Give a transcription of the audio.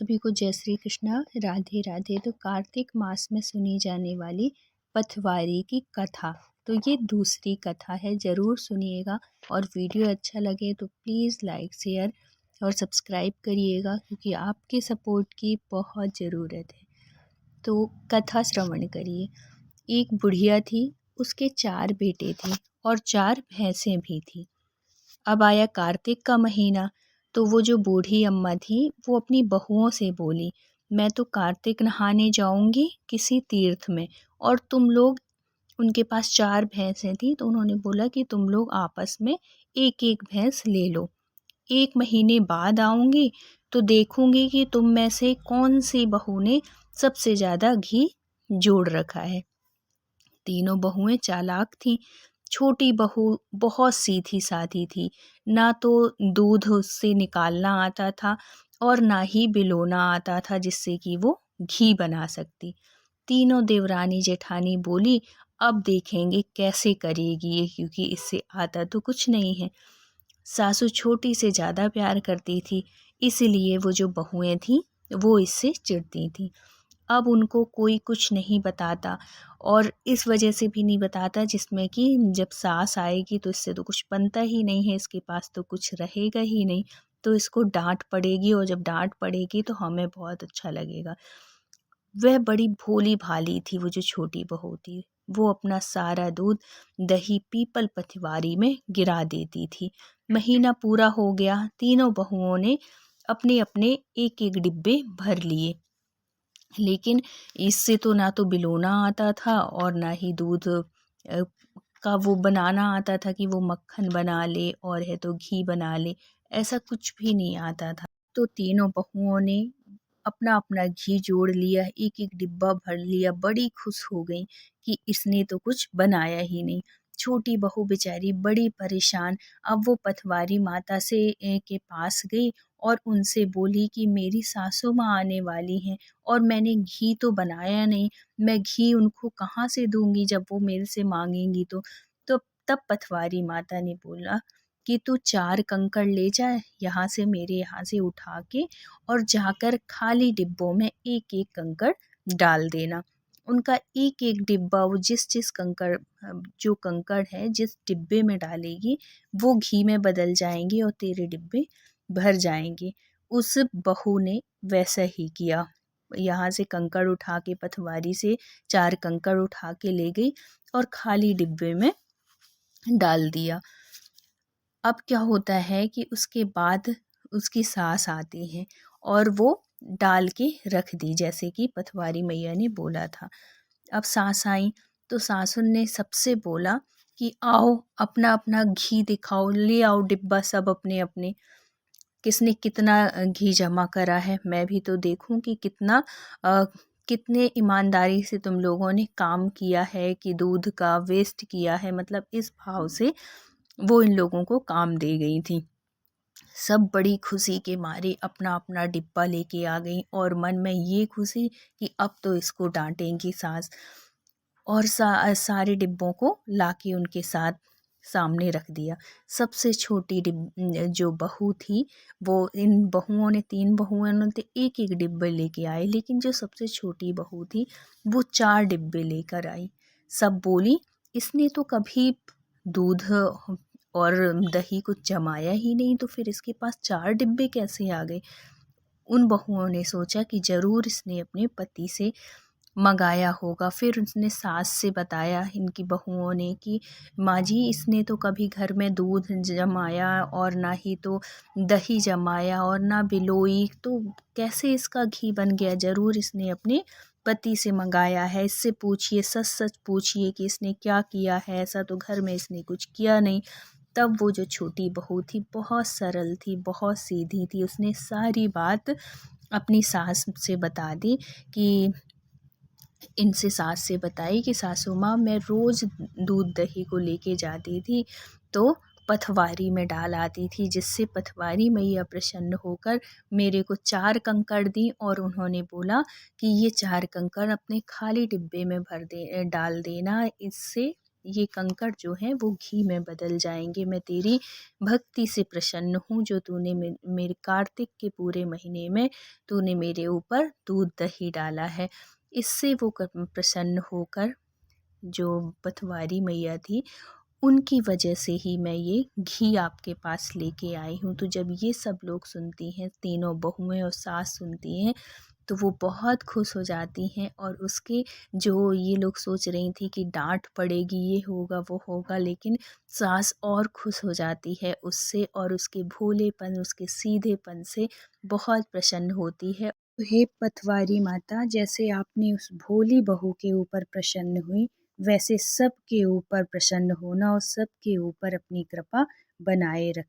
सभी को जय श्री कृष्णा, राधे राधे। तो कार्तिक मास में सुनी जाने वाली पथवारी की कथा, तो ये दूसरी कथा है, ज़रूर सुनिएगा। और वीडियो अच्छा लगे तो प्लीज़ लाइक शेयर और सब्सक्राइब करिएगा, क्योंकि आपके सपोर्ट की बहुत ज़रूरत है। तो कथा श्रवण करिए। एक बुढ़िया थी, उसके 4 बेटे थे और 4 भैंसें भी थी। अब आया कार्तिक का महीना, तो वो जो बूढ़ी अम्मा थी वो अपनी बहुओं से बोली, मैं तो कार्तिक नहाने जाऊंगी किसी तीर्थ में, और तुम लोग, उनके पास 4 भैंसें थी, तो उन्होंने बोला कि तुम लोग आपस में एक एक भैंस ले लो। 1 महीने बाद आऊंगी तो देखूंगी कि तुम में से कौन सी बहू ने सबसे ज़्यादा घी जोड़ रखा है। तीनों बहुएं चालाक थीं। छोटी बहू बहुत सीधी सादी थी, ना तो दूध उससे निकालना आता था और ना ही बिलोना आता था जिससे कि वो घी बना सकती। तीनों देवरानी जेठानी बोली, अब देखेंगे कैसे करेगी ये, क्योंकि इससे आता तो कुछ नहीं है। सासू छोटी से ज़्यादा प्यार करती थी, इसलिए वो जो बहुएं थीं वो इससे चिढ़ती थीं। अब उनको कोई कुछ नहीं बताता, और इस वजह से भी नहीं बताता जिसमें कि जब सास आएगी तो इससे तो कुछ बनता ही नहीं है, इसके पास तो कुछ रहेगा ही नहीं, तो इसको डांट पड़ेगी, और जब डांट पड़ेगी तो हमें बहुत अच्छा लगेगा। वह बड़ी भोली भाली थी, वो जो छोटी बहू थी। वो अपना सारा दूध दही पीपल पथिवारी में गिरा देती थी। महीना पूरा हो गया, तीनों बहुओं ने अपने अपने एक एक डिब्बे भर लिए, लेकिन इससे तो ना तो बिलोना आता था और ना ही दूध का वो बनाना आता था कि वो मक्खन बना ले और है तो घी बना ले, ऐसा कुछ भी नहीं आता था। तो तीनों बहुओं ने अपना अपना घी जोड़ लिया, एक एक डिब्बा भर लिया। बड़ी खुश हो गई कि इसने तो कुछ बनाया ही नहीं। छोटी बहू बेचारी बड़ी परेशान। अब वो पथवारी माता से के पास गई और उनसे बोली कि मेरी सासू माँ आने वाली हैं और मैंने घी तो बनाया नहीं, मैं घी उनको कहाँ से दूंगी जब वो मेरे से मांगेंगी तो तब पथवारी माता ने बोला कि तू 4 कंकड़ ले जा यहाँ से, मेरे यहाँ से उठा के, और जाकर खाली डिब्बों में एक एक कंकड़ डाल देना। उनका एक एक डिब्बा, वो जिस जिस कंकड़, जो कंकड़ है जिस डिब्बे में डालेगी वो घी में बदल जाएंगे और तेरे डिब्बे भर जाएंगे। उस बहू ने वैसा ही किया। यहाँ से कंकड़ उठा के, पथवारी से 4 कंकड़ उठा के ले गई और खाली डिब्बे में डाल दिया। अब क्या होता है कि उसके बाद उसकी सास आती है और वो डाल के रख दी, जैसे कि पथवारी मैया ने बोला था। अब सास आई तो सासुन ने सबसे बोला कि आओ अपना अपना घी दिखाओ, ले आओ डिब्बा सब अपने अपने, किसने कितना घी जमा करा है, मैं भी तो देखूं कि कितने ईमानदारी से तुम लोगों ने काम किया है, कि दूध का वेस्ट किया है। मतलब इस भाव से वो इन लोगों को काम दे गई थी। सब बड़ी खुशी के मारे अपना अपना डिब्बा लेके आ गई, और मन में ये खुशी कि अब तो इसको डांटेंगी सास। और सारे डिब्बों को लाके उनके साथ सामने रख दिया। सबसे छोटी जो बहू थी, वो, इन बहुओं ने, 3 बहुओं ने तो एक एक डिब्बे लेके आए, लेकिन जो सबसे छोटी बहू थी वो 4 डिब्बे लेकर आई। सब बोली, इसने तो कभी दूध और दही कुछ जमाया ही नहीं, तो फिर इसके पास 4 डिब्बे कैसे आ गए। उन बहुओं ने सोचा कि ज़रूर इसने अपने पति से मंगाया होगा। फिर उसने सास से बताया, इनकी बहुओं ने, कि माँ जी इसने तो कभी घर में दूध जमाया और ना ही तो दही जमाया और ना बिलोई, तो कैसे इसका घी बन गया। ज़रूर इसने अपने पति से मंगाया है, इससे पूछिए, सच सच पूछिए कि इसने क्या किया है, ऐसा तो घर में इसने कुछ किया नहीं। तब वो जो छोटी बहू थी बहुत सरल थी, बहुत सीधी थी, उसने सारी बात अपनी सास से बता दी। कि इनसे सास से बताई कि सासू माँ, मैं रोज़ दूध दही को लेके जाती थी तो पथवारी में डाल आती थी, जिससे पथवारी मैया प्रसन्न होकर मेरे को 4 कंकड़ दी, और उन्होंने बोला कि ये 4 कंकड़ अपने खाली डिब्बे में डाल देना, इससे ये कंकड़ जो हैं वो घी में बदल जाएंगे। मैं तेरी भक्ति से प्रसन्न हूँ जो तूने मेरे कार्तिक के पूरे महीने में तूने मेरे ऊपर दूध दही डाला है। इससे वो प्रसन्न होकर जो पटवारी मैया थी उनकी वजह से ही मैं ये घी आपके पास लेके आई हूँ। तो जब ये सब लोग सुनती हैं, तीनों बहुएं और सास सुनती हैं, तो वो बहुत खुश हो जाती हैं। और उसके जो ये लोग सोच रही थी कि डांट पड़ेगी, ये होगा वो होगा, लेकिन सास और खुश हो जाती है उससे और उसके भोलेपन, उसके सीधेपन से बहुत प्रसन्न होती है। तो हे पटवारी माता, जैसे आपने उस भोली बहू के ऊपर प्रसन्न हुई, वैसे सबके ऊपर प्रसन्न होना और सबके ऊपर अपनी कृपा बनाए रख।